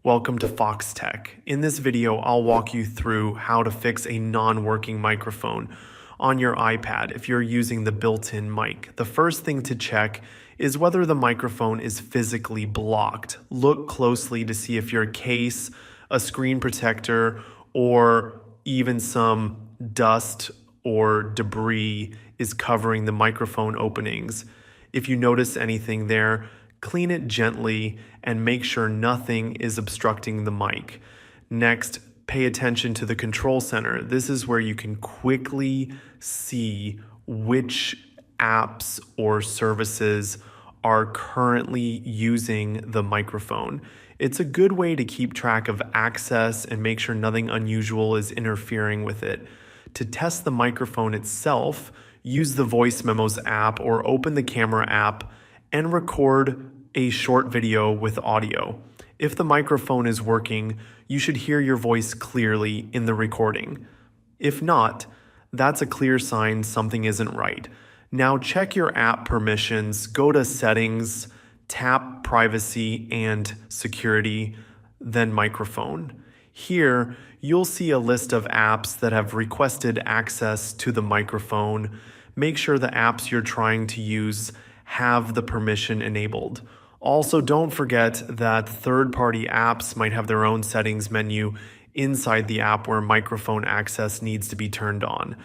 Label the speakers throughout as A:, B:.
A: Welcome to Foxtecc. In this video, I'll walk you through how to fix a non-working microphone on your iPad if you're using the built-in mic. The first thing to check is whether the microphone is physically blocked. Look closely to see if your case, a screen protector, or even some dust or debris is covering the microphone openings. If you notice anything there, clean it gently and make sure nothing is obstructing the mic. Next, pay attention to the control center. This is where you can quickly see which apps or services are currently using the microphone. It's a good way to keep track of access and make sure nothing unusual is interfering with it. To test the microphone itself, use the Voice Memos app or open the camera app and record a short video with audio. If the microphone is working, you should hear your voice clearly in the recording. If not, that's a clear sign something isn't right. Now check your app permissions, go to Settings, tap Privacy and Security, then Microphone. Here, you'll see a list of apps that have requested access to the microphone. Make sure the apps you're trying to use have the permission enabled. Also, don't forget that third-party apps might have their own settings menu inside the app where microphone access needs to be turned on.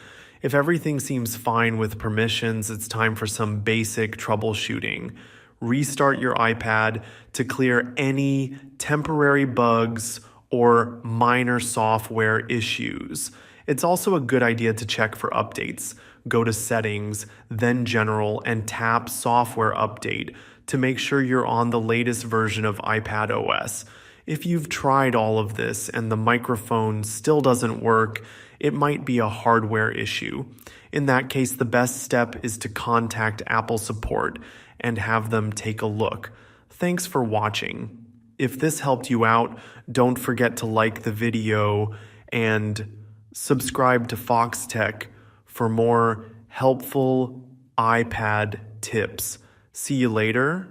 A: If everything seems fine with permissions, it's time for some basic troubleshooting. Restart your iPad to clear any temporary bugs or minor software issues. It's also a good idea to check for updates. Go to Settings, then General, and tap Software Update to make sure you're on the latest version of iPad OS. If you've tried all of this and the microphone still doesn't work, it might be a hardware issue. In that case, the best step is to contact Apple support and have them take a look. Thanks for watching. If this helped you out, don't forget to like the video and subscribe to Foxtecc for more helpful iPad tips. See you later.